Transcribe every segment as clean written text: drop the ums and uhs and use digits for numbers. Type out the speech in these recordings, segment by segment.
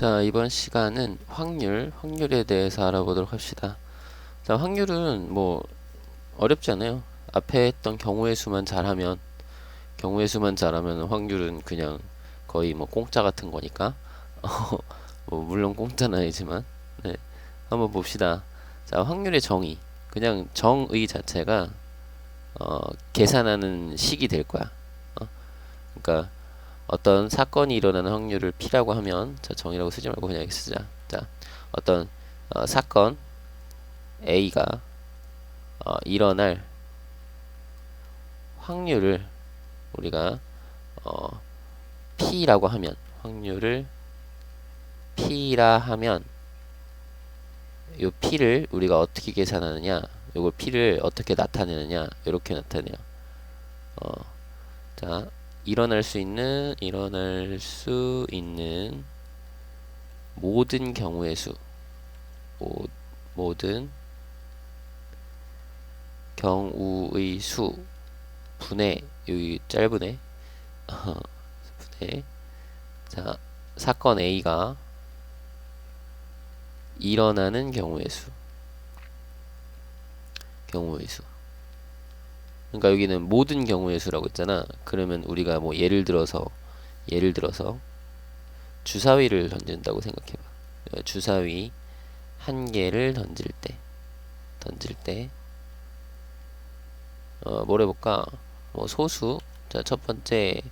자, 이번 시간은 확률에 대해서 알아보도록 합시다. 자, 확률은 뭐 어렵지 않아요. 앞에 했던 경우의 수만 잘하면 확률은 그냥 거의 뭐 공짜 같은 거니까. 뭐 물론 공짜는 아니지만, 네, 한번 봅시다. 자, 확률의 정의. 그냥 정의 자체가 계산하는 식이 될 거야. 그러니까 어떤 사건이 일어나는 확률을 P라고 하면, 자, 정의라고 쓰지 말고 그냥 이렇게 쓰자. 자, 어떤 사건 A가 일어날 확률을 우리가 P라고 하면, 확률을 P라 하면, 요 P를 우리가 어떻게 계산하느냐, 요걸 P를 어떻게 나타내느냐, 이렇게 나타내요. 자, 일어날 수 있는 모든 경우의 수, 모든 경우의 수 분의, 여기 짧으네, 분의, 자, 사건 A가 일어나는 경우의 수. 그러니까 여기는 모든 경우의 수라고 했잖아. 그러면 우리가 뭐 예를 들어서 주사위를 던진다고 생각해봐. 주사위 한 개를 던질 때 뭘 해볼까? 뭐 소수. 자, 첫 번째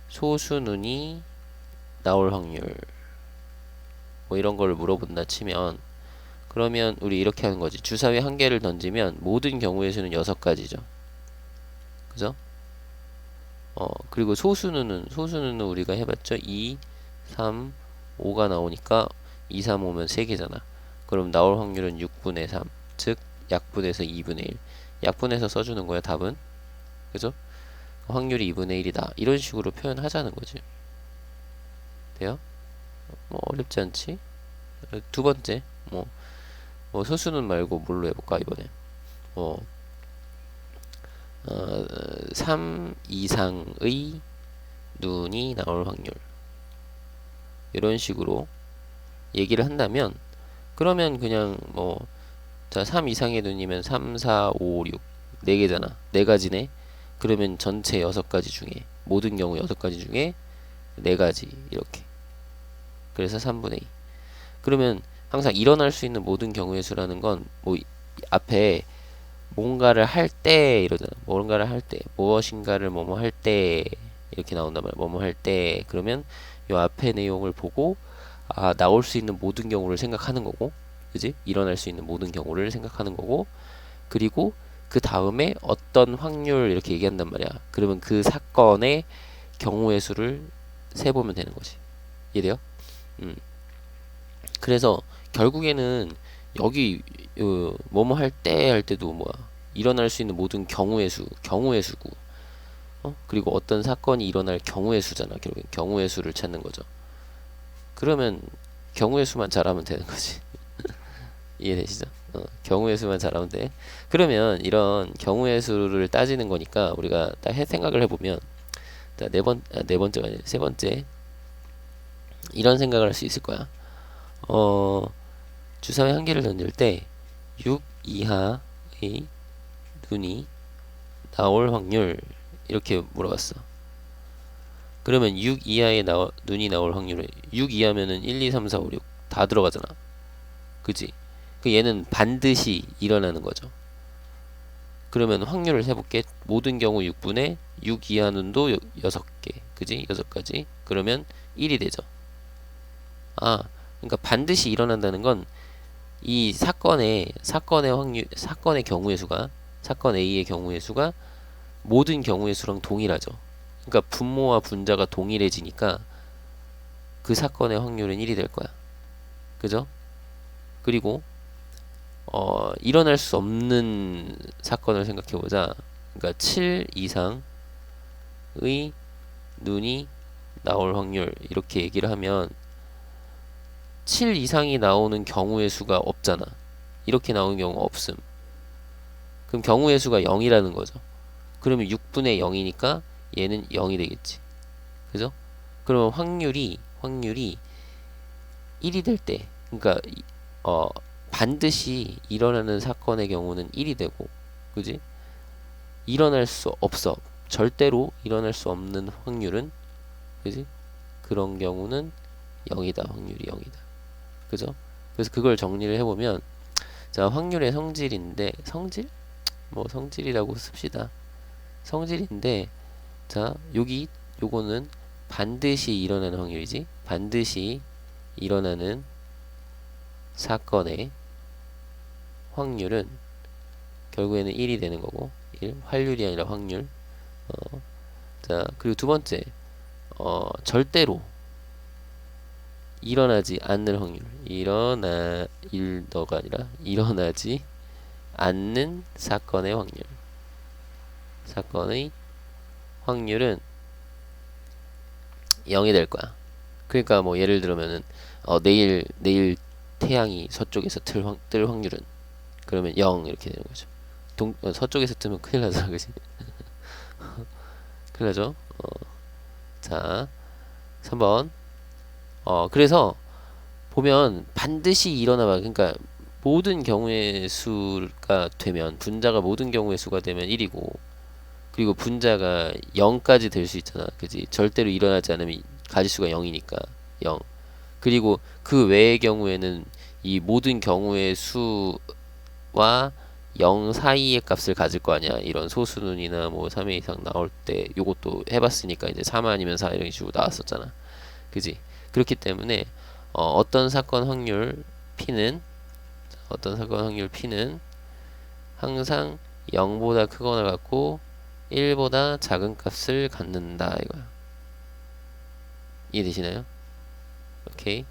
소수 눈이 나올 확률. 뭐 이런 걸 물어본다 치면, 그러면 우리 이렇게 하는 거지. 주사위 한 개를 던지면 모든 경우의 수는 6가지죠. 그죠? 그리고 소수는 우리가 해봤죠. 2, 3, 5가 나오니까 2, 3, 5면 3개잖아. 그럼 나올 확률은 6분의 3. 즉, 약분해서 2분의 1. 약분해서 써주는 거야, 답은. 그죠? 확률이 2분의 1이다. 이런 식으로 표현하자는 거지. 돼요? 뭐, 어렵지 않지? 두 번째, 뭐 소수는 말고 뭘로 해볼까, 이번에. 뭐, 3 이상의 눈이 나올 확률. 이런 식으로 얘기를 한다면, 그러면 그냥 뭐, 자, 3 이상의 눈이면 3, 4, 5, 6. 4개잖아. 4가지네. 그러면 전체 6가지 중에, 모든 경우 6가지 중에 4가지. 이렇게. 그래서 3분의 2. 그러면 항상 일어날 수 있는 모든 경우의 수라는 건, 뭐, 앞에 뭔가를 할 때 이러잖아. 뭔가를 할 때, 무엇인가를 뭐뭐 할 때, 이렇게 나온단 말이야. 뭐뭐 할 때. 그러면 요 앞에 내용을 보고, 아, 나올 수 있는 모든 경우를 생각하는 거고, 그지? 일어날 수 있는 모든 경우를 생각하는 거고, 그리고 그 다음에 어떤 확률 이렇게 얘기한단 말이야. 그러면 그 사건의 경우의 수를 세보면 되는 거지. 이해돼요? 그래서 결국에는 여기 뭐뭐 할 때 할 때도 뭐야, 일어날 수 있는 모든 경우의 수고, 그리고 어떤 사건이 일어날 경우의 수잖아. 결국엔 경우의 수를 찾는 거죠. 그러면 경우의 수만 잘하면 되는 거지. 이해되시죠? 경우의 수만 잘하면 돼. 그러면 이런 경우의 수를 따지는 거니까 우리가 딱 생각을 해보면, 자, 네 번째가 아니라 세 번째, 이런 생각을 할 수 있을 거야. 주사위 한 개를 던질 때 6 이하의 눈이 나올 확률, 이렇게 물어봤어. 그러면 6 이하의 눈이 나올 확률은, 6 이하면은 1, 2, 3, 4, 5, 6 다 들어가잖아. 그지? 그 얘는 반드시 일어나는 거죠. 그러면 확률을 세볼게. 모든 경우 6분의 6 이하 눈도 6개. 그지? 6가지. 그러면 1이 되죠. 아, 그러니까 반드시 일어난다는 건, 이 사건의 경우의 수가, 사건 A의 경우의 수가 모든 경우의 수랑 동일하죠. 그러니까 분모와 분자가 동일해지니까 그 사건의 확률은 1이 될 거야. 그죠? 그리고 일어날 수 없는 사건을 생각해 보자. 그러니까 7 이상의 눈이 나올 확률, 이렇게 얘기를 하면 7 이상이 나오는 경우의 수가 없잖아. 이렇게 나오는 경우가 없음. 그럼 경우의 수가 0이라는 거죠. 그러면 6분의 0이니까 얘는 0이 되겠지. 그죠? 그러면 확률이 1이 될 때, 그러니까 어, 반드시 일어나는 사건의 경우는 1이 되고, 그지? 일어날 수 없어. 절대로 일어날 수 없는 확률은, 그지? 그런 경우는 0이다. 확률이 0이다. 그죠? 그래서 그걸 정리를 해보면, 자, 확률의 성질인데, 성질? 뭐 성질이라고 씁시다. 성질인데, 자, 요거는 반드시 일어나는 확률이지. 반드시 일어나는 사건의 확률은 결국에는 1이 되는 거고, 1, 활률이 아니라 확률. 자, 그리고 두 번째, 절대로 일어나지 않는 확률. 일너가 아니라 일어나지 않는 사건의 확률. 사건의 확률은 0이 될 거야. 그러니까 뭐 예를 들면은 내일 태양이 서쪽에서 뜰 확률은, 그러면 0 이렇게 되는 거죠. 서쪽에서 뜨면 큰일 나잖아, 그지? 큰일 나죠? 자, 3번. 그래서 보면 반드시 일어나봐. 그러니까 모든 경우의 수가 되면, 분자가 모든 경우의 수가 되면 1이고, 그리고 분자가 0까지 될 수 있잖아. 그지? 절대로 일어나지 않으면 가지수가 0이니까 0. 그리고 그 외의 경우에는 이 모든 경우의 수와 0 사이의 값을 가질 거 아니야. 이런 소수눈이나 뭐 3회 이상 나올 때 요것도 해봤으니까 이제 3 아니면 4 이런 식으로 나왔었잖아. 그지? 그렇기 때문에 어떤 사건 확률 P는 항상 0보다 크거나 같고 1보다 작은 값을 갖는다 이거야. 이해되시나요? 오케이.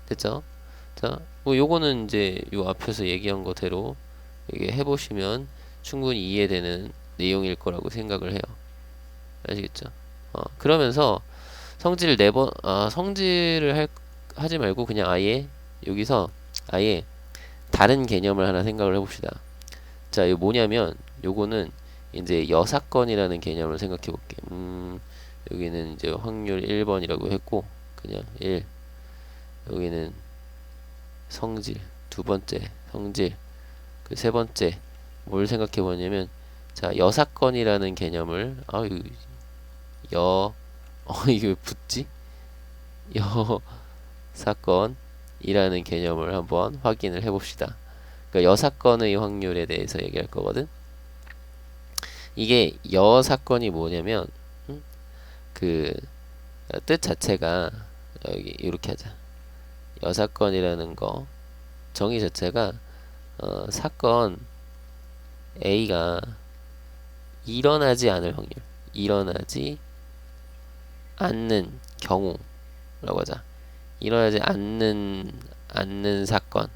됐죠? 자, 뭐 요거는 이제 요 앞에서 얘기한 거대로 이게 해보시면 충분히 이해되는 내용일 거라고 생각을 해요. 아시겠죠? 그러면서 성질을 하지 말고 그냥 아예 여기서 아예 다른 개념을 하나 생각을 해봅시다. 자, 이거 뭐냐면 요거는 이제 여사건이라는 개념을 생각해 볼게. 여기는 이제 확률 1번이라고 했고 그냥 1. 여기는 성질, 두 번째 성질, 그 세 번째 뭘 생각해 보냐면, 자, 여사건이라는 개념을 이게 왜 붙지? 여사건이라는 개념을 한번 확인을 해봅시다. 그러니까 여사건의 확률에 대해서 얘기할 거거든. 이게 여사건이 뭐냐면 그 뜻 자체가 여기 이렇게 하자. 여사건이라는 거 정의 자체가 사건 A가 일어나지 않을 확률, 일어나지 않는 경우라고 하자. 일어나지 않는 사건,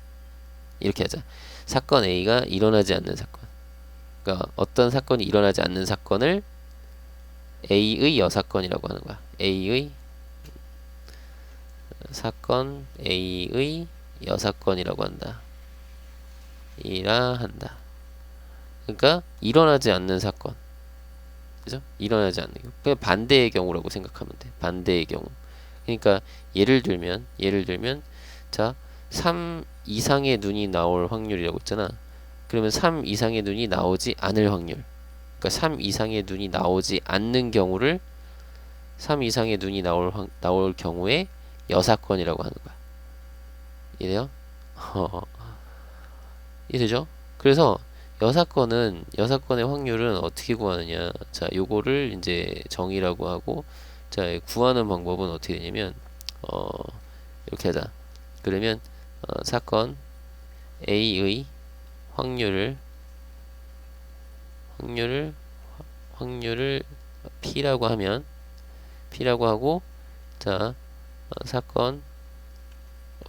이렇게 하자. 사건 A가 일어나지 않는 사건. 그러니까 어떤 사건이 일어나지 않는 사건을 A의 여사건이라고 하는 거야. 사건 A의 여사건이라고 한다. 한다. 그러니까 일어나지 않는 사건. 그죠? 일어나지 않는 경우. 그냥 반대의 경우라고 생각하면 돼. 반대의 경우. 그러니까 예를 들면 자, 3 이상의 눈이 나올 확률이라고 했잖아. 그러면 3 이상의 눈이 나오지 않을 확률. 그러니까 3 이상의 눈이 나오지 않는 경우를 3 이상의 눈이 나올 경우에 여사건이라고 하는 거야. 이해돼요? 이해되죠? 그래서 여사건의 확률은 어떻게 구하느냐. 자, 요거를 이제 정의라고 하고, 자, 구하는 방법은 어떻게 되냐면, 이렇게 하자. 그러면, 사건 A의 확률을 P라고 하고, 자, 사건,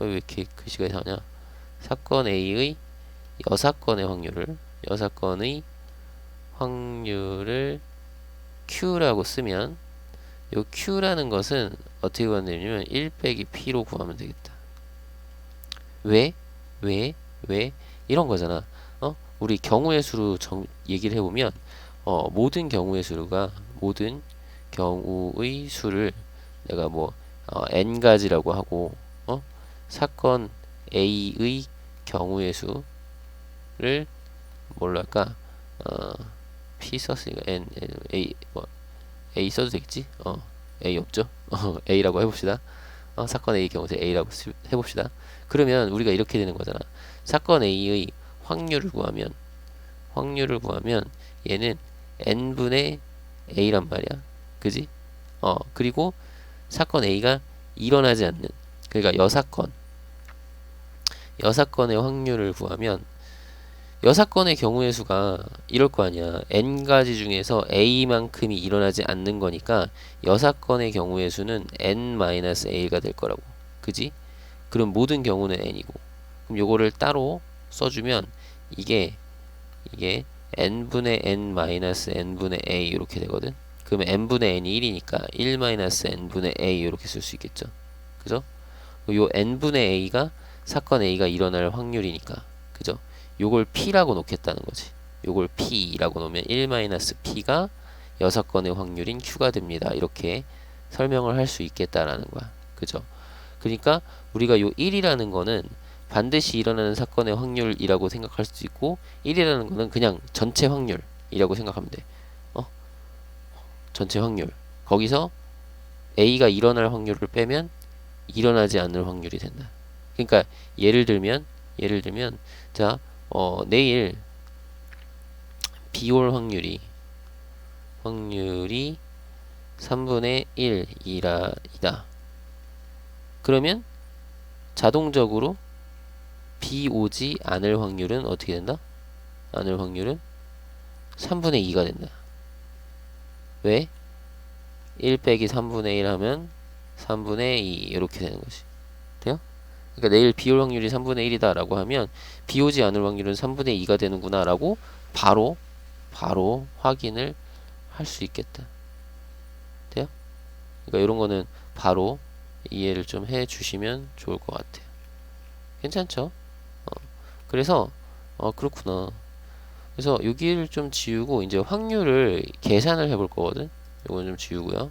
왜 이렇게 글씨가 이상하냐? 사건 A의 여사건의 확률을 Q라고 쓰면, 요 Q라는 것은 어떻게 구하면 되냐면 1 빼기 P로 구하면 되겠다. 왜? 이런 거잖아. 우리 경우의 수로 얘기를 해보면, 모든 경우의 수를 내가 뭐, n 가지라고 하고, 사건 A의 경우의 수를 뭘로 할까? P 썼으니까 A 뭐 A 써도 되겠지? A 없죠? A라고 해봅시다. 사건 A 경우에 A라고 해봅시다. 그러면 우리가 이렇게 되는 거잖아. 사건 A의 확률을 구하면 얘는 n분의 A란 말이야. 그지? 그리고 사건 A가 일어나지 않는, 그러니까 여사건의 확률을 구하면 여사건의 경우의 수가 이럴 거 아니야. n가지 중에서 A만큼이 일어나지 않는 거니까 여사건의 경우의 수는 n-A가 될 거라고. 그지? 그럼 모든 경우는 n이고. 그럼 요거를 따로 써주면 이게 n분의 n-n분의 A 이렇게 되거든. 그러면 n분의 n이 1이니까 1-n분의 A 이렇게 쓸 수 있겠죠. 그죠? 요 n분의 A가 사건 A가 일어날 확률이니까. 그죠? 요걸 P라고 놓겠다는 거지. 요걸 P라고 놓으면 1-P가 여사건의 확률인 Q가 됩니다. 이렇게 설명을 할 수 있겠다라는 거야. 그죠? 그러니까 우리가 요 1이라는 거는 반드시 일어나는 사건의 확률이라고 생각할 수도 있고 1이라는 거는 그냥 전체 확률이라고 생각하면 돼. 전체 확률. 거기서 A가 일어날 확률을 빼면 일어나지 않을 확률이 된다. 그러니까 예를 들면 자, 내일 비 올 확률이 3분의 1이다. 그러면 자동적으로 비 오지 않을 확률은 어떻게 된다? 않을 확률은 3분의 2가 된다. 왜? 1 빼기 3분의 1 하면 3분의 2 이렇게 되는 거지. 돼요? 그러니까 내일 비 올 확률이 3분의 1이다 라고 하면 비 오지 않을 확률은 3분의 2가 되는구나 라고 바로 확인을 할 수 있겠다. 돼요? 그러니까 이런 거는 바로 이해를 좀 해 주시면 좋을 것 같아요. 괜찮죠? 그래서 그렇구나. 그래서 여기를 좀 지우고 이제 확률을 계산을 해볼 거거든. 이건 좀 지우고요.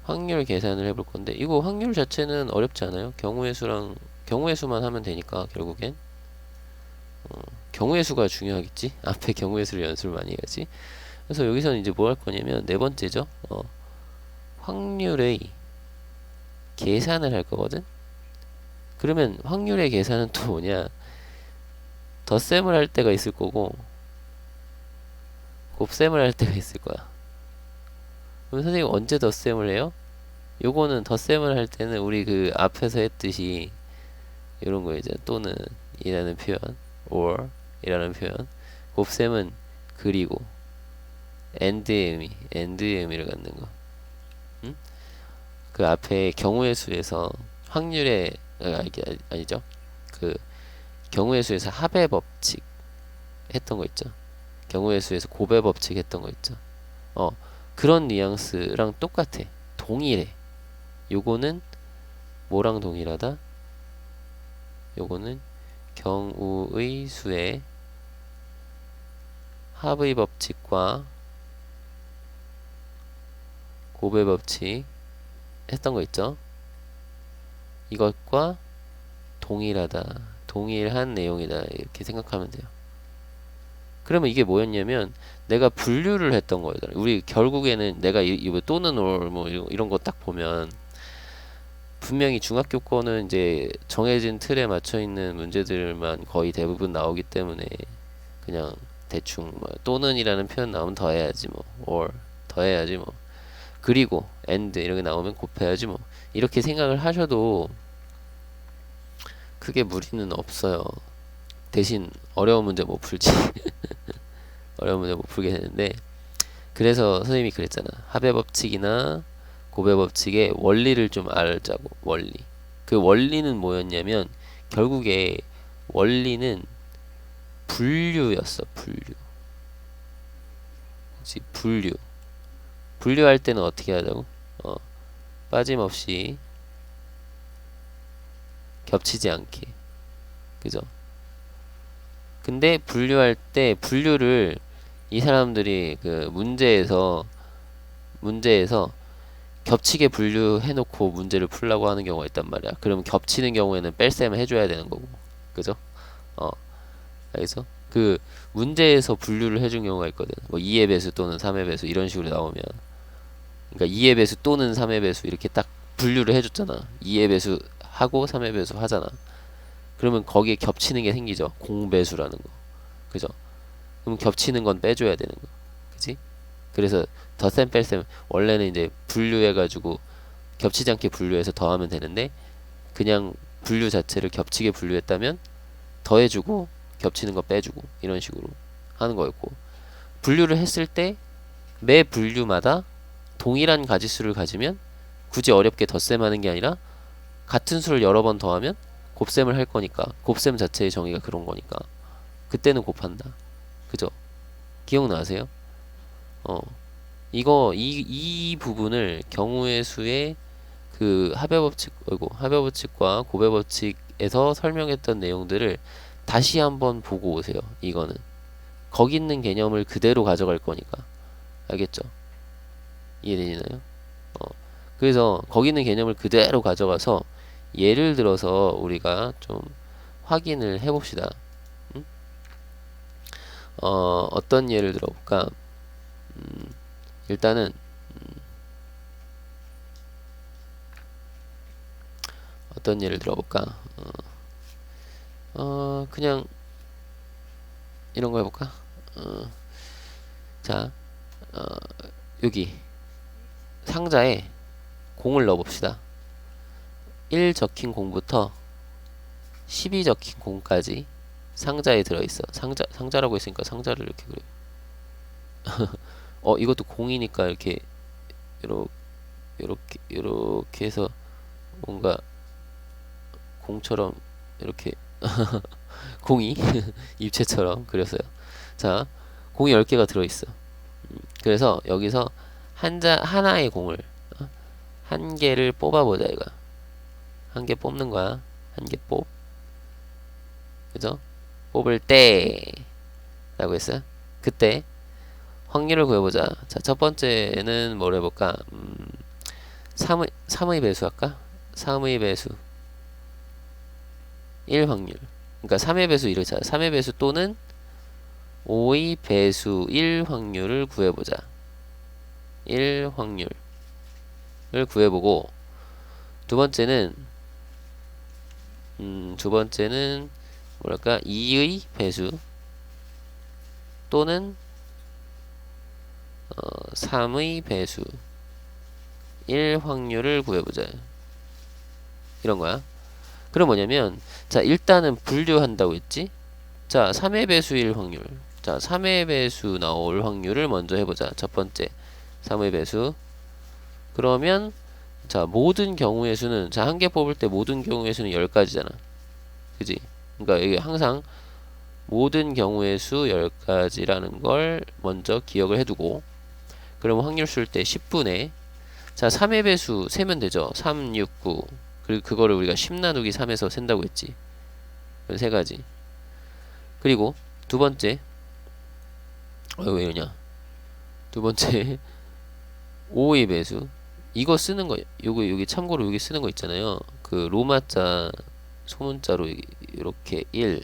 확률 계산을 해볼 건데 이거 확률 자체는 어렵지 않아요. 경우의 수만 하면 되니까 결국엔 경우의 수가 중요하겠지. 앞에 경우의 수를 연습을 많이 해야지. 그래서 여기서는 이제 뭐 할 거냐면 네 번째죠. 확률의 계산을 할 거거든. 그러면 확률의 계산은 또 뭐냐? 덧셈을 할 때가 있을 거고 곱셈을 할 때가 있을 거야. 그럼 선생님 언제 덧셈을 해요? 요거는 덧셈을 할 때는 우리 그 앞에서 했듯이 이런 거 이제 또는 이라는 표현, or 이라는 표현. 곱셈은 그리고 and의 의미를 갖는 거. 응? 그 앞에 경우의 수에서 확률의 아니죠? 그 경우의 수에서 합의 법칙 했던 거 있죠. 경우의 수에서 곱의 법칙 했던 거 있죠. 그런 뉘앙스랑 똑같아. 동일해. 요거는 뭐랑 동일하다? 요거는 경우의 수의 합의 법칙과 곱의 법칙 했던 거 있죠. 이것과 동일하다. 동일한 내용이다. 이렇게 생각하면 돼요. 그러면 이게 뭐였냐면 내가 분류를 했던 거잖아요. 우리 결국에는 내가 이거 또는 or 뭐 이런 거 딱 보면 분명히 중학교 거는 이제 정해진 틀에 맞춰 있는 문제들만 거의 대부분 나오기 때문에 그냥 대충 뭐 또는이라는 표현 나오면 더해야지 뭐 or 더해야지 뭐 그리고 and 이런 게 나오면 곱해야지 뭐 이렇게 생각을 하셔도 크게 무리는 없어요. 대신 어려운 문제 못 풀지. 어려운 문제 못 풀게 되는데 그래서 선생님이 그랬잖아. 합의 법칙이나 곱의 법칙의 원리를 좀 알자고. 원리. 그 원리는 뭐였냐면 결국에 원리는 분류였어. 분류. 분류할 때는 어떻게 하자고? 빠짐없이 겹치지 않게. 그죠? 근데 분류할 때 분류를 이 사람들이 그 문제에서 겹치게 분류해놓고 문제를 풀라고 하는 경우가 있단 말이야. 그러면 겹치는 경우에는 뺄셈을 해줘야 되는 거고, 그죠? 어, 알겠어? 그 문제에서 분류를 해준 경우가 있거든. 뭐 2의 배수 또는 3의 배수 이런 식으로 나오면, 그러니까 2의 배수 또는 3의 배수 이렇게 딱 분류를 해줬잖아. 2의 배수 하고 3의 배수 하잖아. 그러면 거기에 겹치는 게 생기죠. 공배수라는 거, 그죠? 그럼 겹치는 건 빼줘야 되는 거, 그지? 그래서 덧셈 뺄셈 원래는 이제 분류해가지고 겹치지 않게 분류해서 더하면 되는데, 그냥 분류 자체를 겹치게 분류했다면 더해주고 겹치는 거 빼주고 이런 식으로 하는 거였고, 분류를 했을 때 매 분류마다 동일한 가지수를 가지면 굳이 어렵게 덧셈하는 게 아니라 같은 수를 여러 번 더하면 곱셈을 할 거니까, 곱셈 자체의 정의가 그런 거니까 그때는 곱한다, 그죠? 기억나세요? 어, 이 부분을 경우의 수의 그 합의법칙과 고배법칙에서 설명했던 내용들을 다시 한번 보고 오세요. 이거는 거기 있는 개념을 그대로 가져갈 거니까. 알겠죠? 이해되시나요? 그래서 거기 있는 개념을 그대로 가져가서 예를 들어서 우리가 좀 확인을 해봅시다. 음? 어떤 예를 들어볼까? 일단은 어떤 예를 들어볼까? 그냥 이런 거 해볼까? 자, 여기 상자에 공을 넣어봅시다. 1 적힌 공부터 12 적힌 공까지 상자에 들어있어. 상자라고 했으니까 상자를 이렇게 그려. 이것도 공이니까 이렇게 해서 뭔가 공처럼 이렇게 공이 입체처럼 그렸어요. 자, 공이 10개가 들어있어. 그래서 여기서 하나의 공을 한 개를 뽑아보자 이거. 한 개 뽑는 거야. 한 개 그죠? 뽑을 때 라고 했어요. 그때 확률을 구해보자. 자, 첫 번째는 뭘 해볼까? 3의 배수 할까? 3의 배수 1 확률. 그러니까 3의 배수 1을 찾아. 3의 배수 또는 5의 배수 1 확률을 구해보자. 1 확률을 구해보고, 두 번째는 뭐랄까 2의 배수 또는 3의 배수 1 확률을 구해보자. 이런 거야. 그럼 뭐냐면, 자, 일단은 분류한다고 했지? 자, 3의 배수 1 확률. 자, 3의 배수 나올 확률을 먼저 해보자. 첫 번째 3의 배수. 그러면 자, 모든 경우의 수는, 자, 한 개 뽑을 때 모든 경우의 수는 10가지잖아. 그지? 그러니까 이게 항상 모든 경우의 수 10가지라는 걸 먼저 기억을 해두고, 그럼 확률 쓸 때 10분의, 자, 3의 배수 세면 되죠. 3, 6, 9. 그리고 그거를 우리가 10 나누기 3에서 센다고 했지. 세 가지. 그리고 두 번째, 왜 이러냐? 두 번째 5의 배수. 이거 쓰는 거, 여기 참고로 여기 쓰는 거 있잖아요. 그 로마자 소문자로 이렇게 1,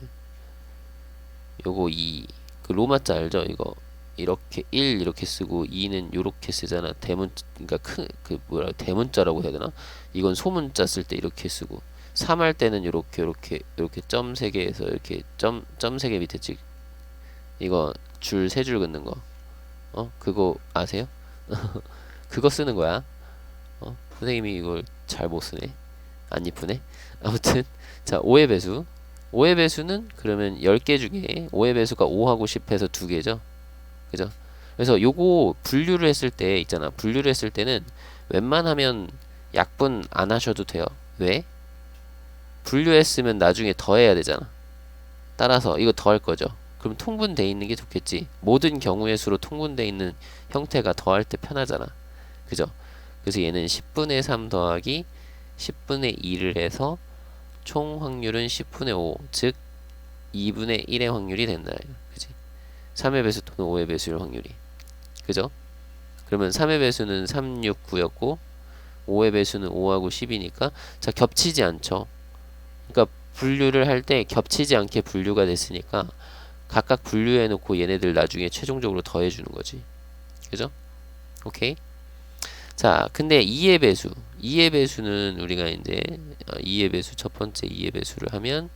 요거 2. 그 로마자 알죠? 이거 이렇게 1 이렇게 쓰고 2는 요렇게 쓰잖아. 그러니까 대문자라고 해야 되나? 이건 소문자 쓸 때 이렇게 쓰고, 3 할 때는 요렇게 점 3개 해서 이렇게 점 3개 밑에 찍. 이거 줄 3줄 긋는 거. 그거 아세요? 그거 쓰는 거야. 선생님이 이걸 잘 못 쓰네. 안 이쁘네. 아무튼 자, 5의 배수. 5의 배수는 그러면 10개 중에 5의 배수가 5하고 10 해서 2개죠. 그죠? 그래서 요거 분류를 했을 때 있잖아. 분류를 했을 때는 웬만하면 약분 안 하셔도 돼요. 왜? 분류했으면 나중에 더해야 되잖아. 따라서 이거 더할 거죠. 그럼 통분돼 있는 게 좋겠지. 모든 경우의 수로 통분돼 있는 형태가 더할 때 편하잖아. 그죠? 그래서 얘는 10분의 3 더하기 10분의 2를 해서 총 확률은 10분의 5, 즉 2분의 1의 확률이 된다. 그지? 3의 배수 또는 5의 배수일 확률이. 그죠? 그러면 3의 배수는 3, 6, 9였고 5의 배수는 5하고 10이니까 자 겹치지 않죠. 그러니까 분류를 할 때 겹치지 않게 분류가 됐으니까 각각 분류해 놓고 얘네들 나중에 최종적으로 더해 주는 거지. 그죠? 오케이. 자, 근데 2의 배수. 2의 배수는 우리가 이제 2의 배수 첫 번째 2의 배수를 하면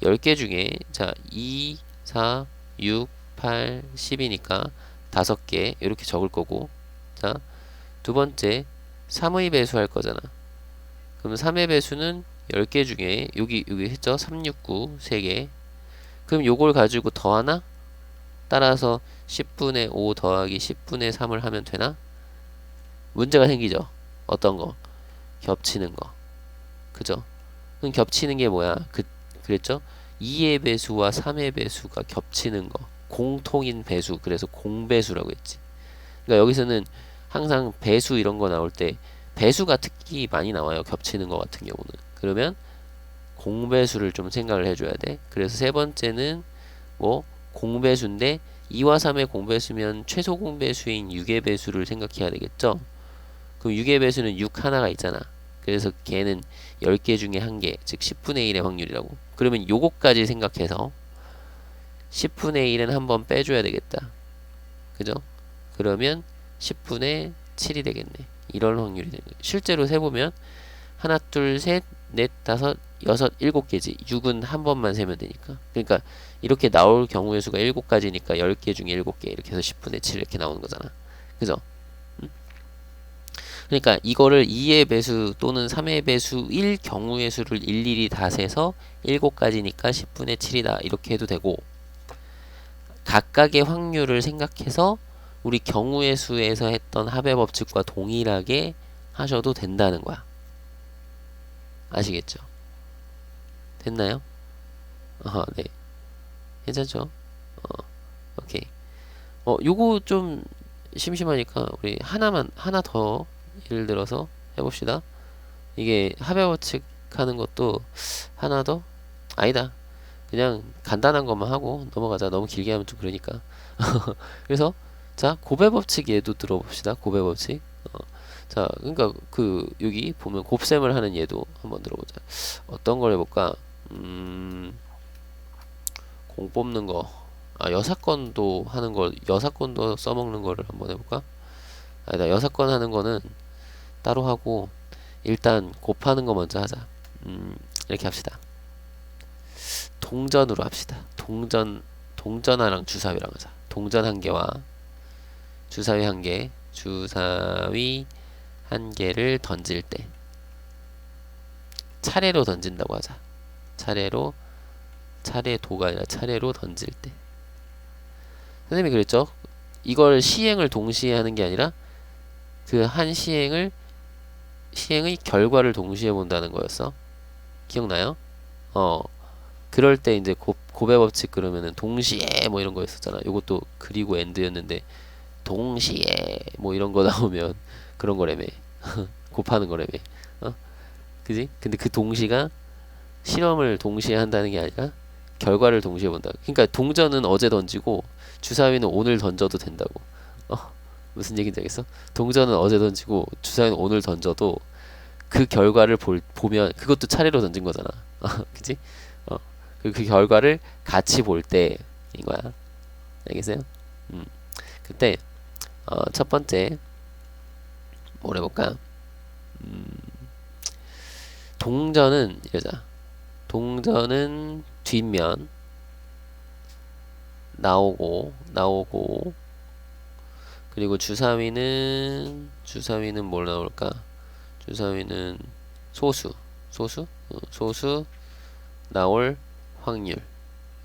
10개 중에 자, 2, 4, 6, 8, 10이니까 5개 이렇게 적을 거고 자, 두 번째 3의 배수 할 거잖아. 그럼 3의 배수는 10개 중에 여기 했죠? 3, 6, 9 3개. 그럼 요걸 가지고 더하나? 따라서 10분의 5 더하기 10분의 3을 하면 되나? 문제가 생기죠. 어떤 거? 겹치는 거. 그죠? 그럼 겹치는 게 뭐야? 그랬죠? 2의 배수와 3의 배수가 겹치는 거. 공통인 배수. 그래서 공배수라고 했지. 그러니까 여기서는 항상 배수 이런 거 나올 때 배수가 특히 많이 나와요. 겹치는 거 같은 경우는. 그러면 공배수를 좀 생각을 해줘야 돼. 그래서 세 번째는 뭐 공배수인데 2와 3의 공배수면 최소 공배수인 6의 배수를 생각해야 되겠죠. 그럼 6의 배수는 6 하나가 있잖아. 그래서 걔는 10개 중에 1개, 즉 10분의 1의 확률이라고. 그러면 요거까지 생각해서 10분의 1은 한번 빼줘야 되겠다. 그죠? 그러면 10분의 7이 되겠네. 이런 확률이 되는 거예요. 실제로 세보면 하나, 둘, 셋, 넷, 다섯, 여섯, 7개지. 6은 한 번만 세면 되니까. 그러니까 이렇게 나올 경우의 수가 7가지니까 10개 중에 7개 이렇게 해서 10분의 7 이렇게 나오는 거잖아. 그죠? 그러니까 이거를 2의 배수 또는 3의 배수일 경우의 수를 일일이 다 세서 7가지니까 10분의 7이다. 이렇게 해도 되고 각각의 확률을 생각해서 우리 경우의 수에서 했던 합의 법칙과 동일하게 하셔도 된다는 거야. 아시겠죠? 됐나요? 네. 괜찮죠? 오케이. 요거 좀 심심하니까 우리 하나 더 예를 들어서 해봅시다. 이게 합의 법칙 하는 것도 하나 더? 아니다. 그냥 간단한 것만 하고 넘어가자. 너무 길게 하면 좀 그러니까. 그래서 자 곱의 법칙 얘도 들어봅시다. 곱의 법칙. 자 그러니까 여기 보면 곱셈을 하는 얘도 한번 들어보자. 어떤 걸 해볼까? 공 뽑는 거. 여사건도 하는 거, 여사건도 써먹는 거를 한번 해볼까? 아니다, 여사건 하는 거는 따로 하고, 일단 곱하는 거 먼저 하자. 이렇게 합시다. 동전으로 합시다. 동전하랑 주사위랑 하자. 동전 한 개와 주사위 한 개, 주사위 한 개를 던질 때, 차례로 던진다고 하자. 차례도가 아니라 차례로 던질 때. 선생님이 그랬죠? 이걸 시행을 동시에 하는 게 아니라 그 한 시행의 결과를 동시에 본다는 거였어. 기억나요? 그럴 때 이제 곱의 법칙 그러면은 동시에 뭐 이런 거 있었잖아. 요것도 그리고 엔드였는데 동시에 뭐 이런 거 나오면 그런 거라며. 곱하는 거라며. 그지? 근데 그 동시가 실험을 동시에 한다는 게 아니라 결과를 동시에 본다. 그러니까 동전은 어제 던지고 주사위는 오늘 던져도 된다고. 무슨 얘기인지 알겠어? 동전은 어제 던지고 주사위는 오늘 던져도 그 결과를 보면 그것도 차례로 던진 거잖아. 그치? 그 결과를 같이 볼 때인 거야. 알겠어요? 그때 첫 번째 뭘 해볼까? 동전은 이러자. 동전은 뒷면 나오고 그리고 주사위는 뭘 나올까? 주사위는 소수 나올 확률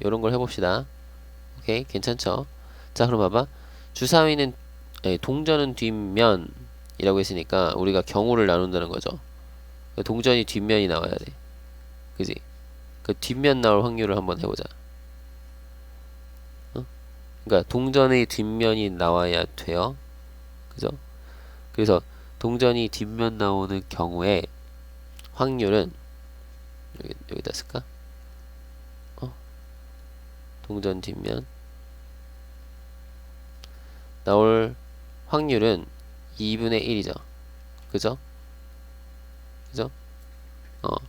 요런 걸 해봅시다. 오케이 괜찮죠? 자 그럼 봐봐. 주사위는 동전은 뒷면이라고 했으니까 우리가 경우를 나눈다는 거죠. 동전이 뒷면이 나와야 돼. 그지? 그 뒷면 나올 확률을 한번 해보자. 그러니까 동전의 뒷면이 나와야 돼요. 그죠? 그래서 동전이 뒷면 나오는 경우에 확률은 여기다 쓸까? 동전 뒷면 나올 확률은 2분의 1이죠. 그죠? 그죠?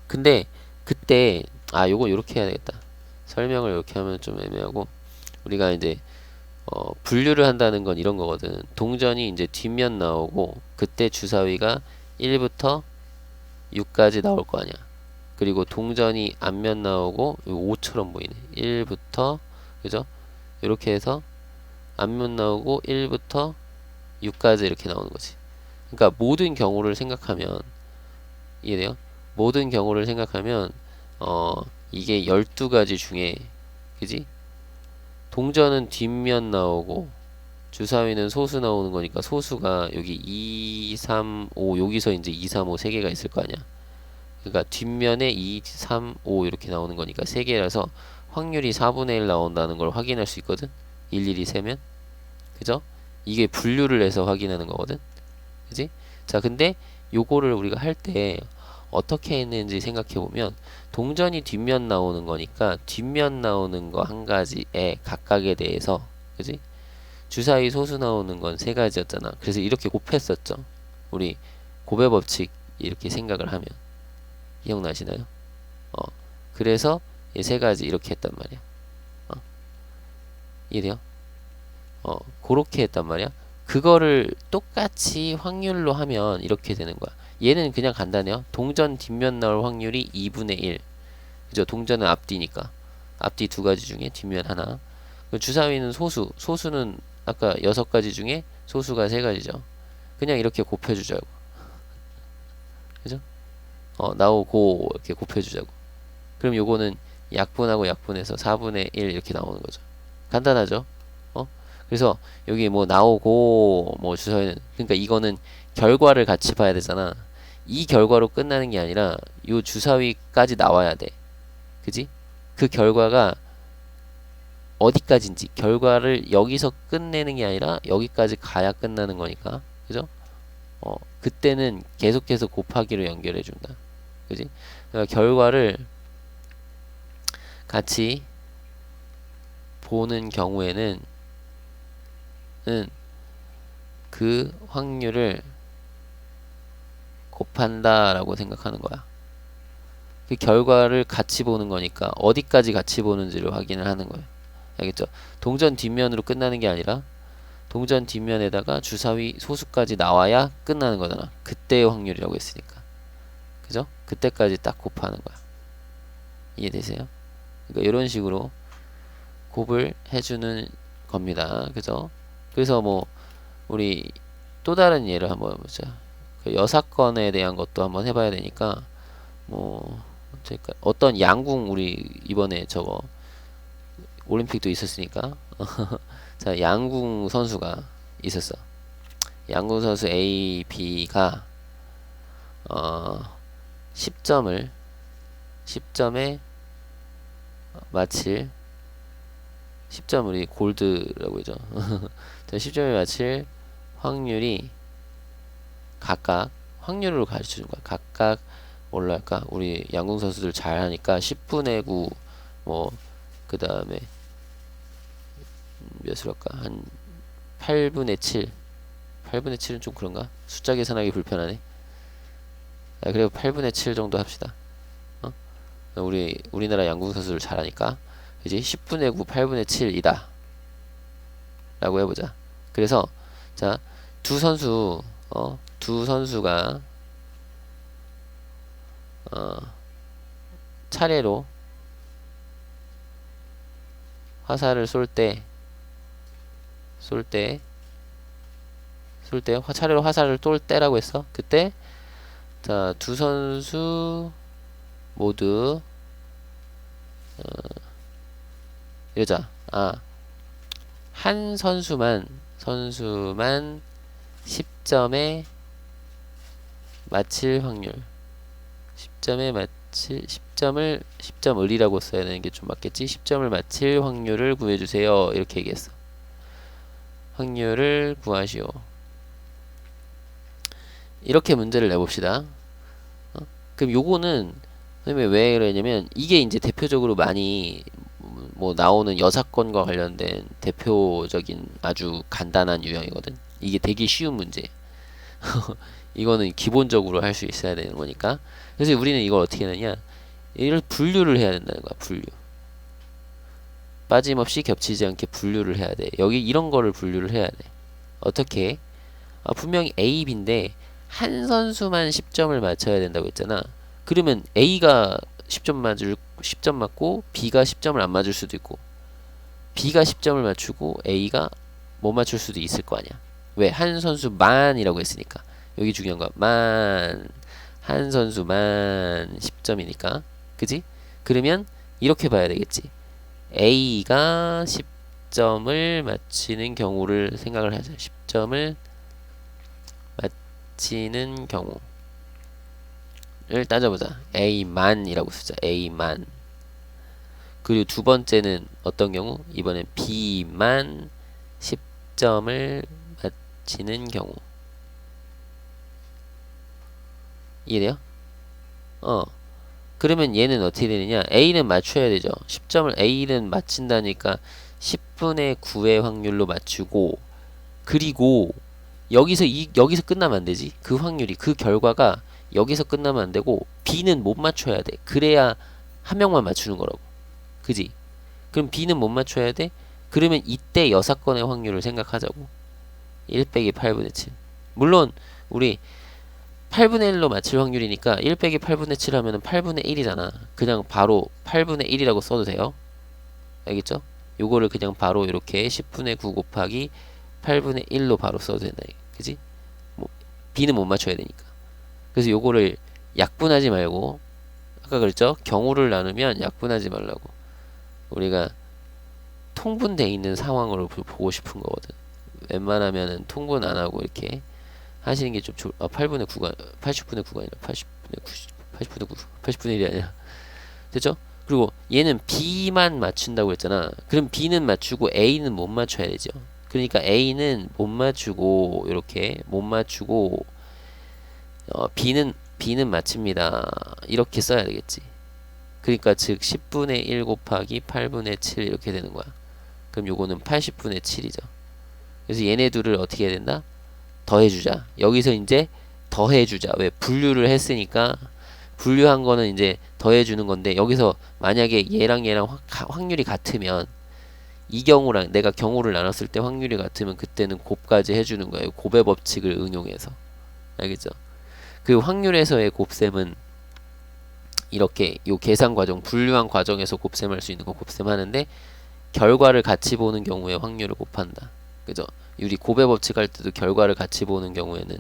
근데 그때 요거 요렇게 해야 되겠다. 설명을 이렇게 하면 좀 애매하고, 우리가 이제 분류를 한다는 건 이런 거거든. 동전이 이제 뒷면 나오고, 그때 주사위가 1부터 6까지 나올 거 아니야. 그리고 동전이 앞면 나오고 5처럼 보이네. 1부터, 그죠? 이렇게 해서 앞면 나오고 1부터 6까지 이렇게 나오는 거지. 그러니까 모든 경우를 생각하면, 이해돼요? 모든 경우를 생각하면 이게 12가지 중에, 그지? 동전은 뒷면 나오고 주사위는 소수 나오는 거니까, 소수가 여기 2, 3, 5, 여기서 이제 2, 3, 5 3개가 있을 거 아니야. 그러니까 뒷면에 2, 3, 5 이렇게 나오는 거니까 3개라서 확률이 4분의 1 나온다는 걸 확인할 수 있거든. 일일이 세면. 그죠? 이게 분류를 해서 확인하는 거거든. 그지? 자, 근데 요거를 우리가 할 때 어떻게 했는지 생각해 보면, 동전이 뒷면 나오는 거니까 뒷면 나오는 거 한 가지에 각각에 대해서, 그지? 주사위 소수 나오는 건 세 가지였잖아. 그래서 이렇게 곱했었죠. 우리 곱의 법칙 이렇게 생각을 하면. 기억나시나요? 어, 그래서 이 세 가지 이렇게 했단 말이야. 이해돼요? 그렇게 했단 말이야. 그거를 똑같이 확률로 하면 이렇게 되는 거야. 얘는 그냥 간단해요. 동전 뒷면 나올 확률이 2분의 1. 그죠? 동전은 앞뒤니까. 앞뒤 두 가지 중에 뒷면 하나. 주사위는 소수. 소수는 아까 6가지 중에 소수가 3가지죠. 그냥 이렇게 곱해주자고. 그죠? 나오고 이렇게 곱해주자고. 그럼 요거는 약분하고 약분해서 4분의 1 이렇게 나오는 거죠. 간단하죠? 그래서 여기 뭐 나오고 뭐 주사위는, 그러니까 이거는 결과를 같이 봐야 되잖아. 이 결과로 끝나는 게 아니라 요 주사위까지 나와야 돼. 그지? 그 결과가 어디까지인지, 결과를 여기서 끝내는 게 아니라 여기까지 가야 끝나는 거니까. 그죠? 그때는 계속해서 곱하기로 연결해 준다. 그지? 그러니까 결과를 같이 보는 경우에는 그 확률을 곱한다 라고 생각하는 거야. 그 결과를 같이 보는 거니까 어디까지 같이 보는지를 확인을 하는 거예요. 알겠죠? 동전 뒷면으로 끝나는 게 아니라 동전 뒷면에다가 주사위 소수까지 나와야 끝나는 거잖아. 그때의 확률이라고 했으니까. 그죠? 그때까지 딱 곱하는 거야. 이해되세요? 그러니까 이런 식으로 곱을 해주는 겁니다. 그죠? 그래서 뭐 우리 또 다른 예를 한번 해보자. 그 여사건에 대한 것도 한번 해봐야 되니까, 뭐 어떤 양궁, 우리 이번에 저거 올림픽도 있었으니까 자, 양궁 선수가 있었어. 양궁 선수 A, B가 10점에 맞힐, 10점 우리 골드라고 하죠. 10점에 맞힐 확률이 각각 확률로 가르쳐 준 거야. 각각 뭘로 할까? 우리 양궁 선수들 잘 하니까 10분의 9, 뭐 그 다음에 몇으로 할까? 한 8분의 7. 8분의 7은 좀 그런가? 숫자 계산하기 불편하네. 그리고 8분의 7 정도 합시다. 우리나라 양궁 선수들 잘하니까 이제 10분의 9, 8분의 7이다 라고 해보자. 그래서 자, 두 선수가 차례로 화살을 쏠 때 차례로 화살을 쏠 때라고 했어. 그때 자, 두 선수 모두 이러자. 한 선수만 10점에 맞힐 확률, 10점을이라고 써야 되는 게 좀 맞겠지. 10점을 맞힐 확률을 구해주세요. 이렇게 얘기했어. 확률을 구하시오. 이렇게 문제를 내봅시다. 그럼 요거는 선생님이 왜 그러냐면, 이게 이제 대표적으로 많이 뭐 나오는 여사건과 관련된 대표적인 아주 간단한 유형이거든. 이게 되게 쉬운 문제. 이거는 기본적으로 할 수 있어야 되는 거니까. 그래서 우리는 이걸 어떻게 하느냐, 이를 분류를 해야 된다는 거야. 분류. 빠짐없이 겹치지 않게 분류를 해야 돼. 여기 이런 거를 분류를 해야 돼. 어떻게? 분명히 A, B인데 한 선수만 10점을 맞춰야 된다고 했잖아. 그러면 A가 10점 맞고 B가 10점을 안 맞을 수도 있고, B가 10점을 맞추고 A가 못 맞출 수도 있을 거 아니야. 왜? 한 선수만이라고 했으니까. 여기 중요한 거야. 한 선수만 10점이니까. 그지? 그러면 이렇게 봐야 되겠지. A가 10점을 맞히는 경우를 생각을 하자. 10점을 맞히는 경우를 따져보자. A만이라고 쓰자. A만. 그리고 두 번째는 어떤 경우? 이번엔 B만 10점을 맞히는 경우. 이해돼요? 그러면 얘는 어떻게 되느냐? A는 맞춰야 되죠. 10점을 A는 맞춘다니까 10분의 9의 확률로 맞추고, 그리고 여기서 끝나면 안 되지. 그 확률이, 그 결과가 여기서 끝나면 안 되고 B는 못 맞춰야 돼. 그래야 한 명만 맞추는 거라고. 그지? 그럼 B는 못 맞춰야 돼? 그러면 이때 6건의 확률을 생각하자고. 1 빼기 8분의 7. 물론 우리 8분의 1로 맞출 확률이니까 1 빼기 8분의 7 하면은 8분의 1이잖아. 그냥 바로 8분의 1이라고 써도 돼요. 알겠죠? 요거를 그냥 바로 이렇게 10분의 9 곱하기 8분의 1로 바로 써도 된다. 그지? 뭐 B는 못 맞춰야 되니까. 그래서 요거를 약분하지 말고, 아까 그랬죠? 경우를 나누면 약분하지 말라고. 우리가 통분돼 있는 상황으로 보고 싶은 거거든. 웬만하면은 통분 안 하고 이렇게 하시는 게 좀 8분의 9가 80분의 9가 아니라 80분의 1이 아니라. 됐죠? 그리고 얘는 B만 맞춘다고 했잖아. 그럼 B는 맞추고 A는 못 맞춰야 되죠. 그러니까 A는 못 맞추고, 이렇게 못 맞추고, B는 맞춥니다. 이렇게 써야 되겠지. 그러니까 즉 10분의 1 곱하기 8분의 7 이렇게 되는 거야. 그럼 요거는 80분의 7이죠. 그래서 얘네 둘을 어떻게 해야 된다? 더해주자. 여기서 이제 더해주자. 왜? 분류를 했으니까. 분류한 거는 이제 더해주는 건데, 여기서 만약에 얘랑 확률이 같으면, 이 경우랑 내가 경우를 나눴을 때 확률이 같으면 그때는 곱까지 해주는 거예요. 곱의 법칙을 응용해서. 알겠죠? 그 확률에서의 곱셈은 이렇게 요 계산 과정, 분류한 과정에서 곱셈할 수 있는 거 곱셈하는데, 결과를 같이 보는 경우에 확률을 곱한다. 그죠? 우리 곱의 법칙 할 때도 결과를 같이 보는 경우에는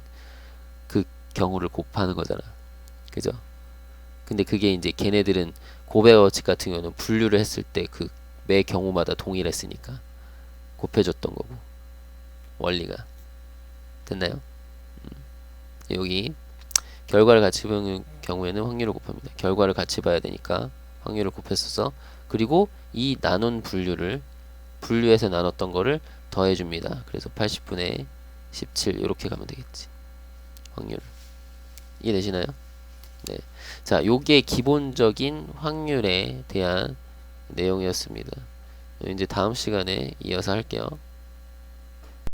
그 경우를 곱하는 거잖아. 그죠? 근데 그게 이제 걔네들은 곱의 법칙 같은 경우는 분류를 했을 때 그 매 경우마다 동일했으니까 곱해줬던 거고. 원리가 됐나요? 여기 결과를 같이 보는 경우에는 확률을 곱합니다. 결과를 같이 봐야 되니까 확률을 곱했어서, 그리고 이 나눈 분류해서 나눴던 거를 더해줍니다. 그래서 80분의 17 이렇게 가면 되겠지. 확률. 이해되시나요? 네. 자, 요게 기본적인 확률에 대한 내용이었습니다. 이제 다음 시간에 이어서 할게요.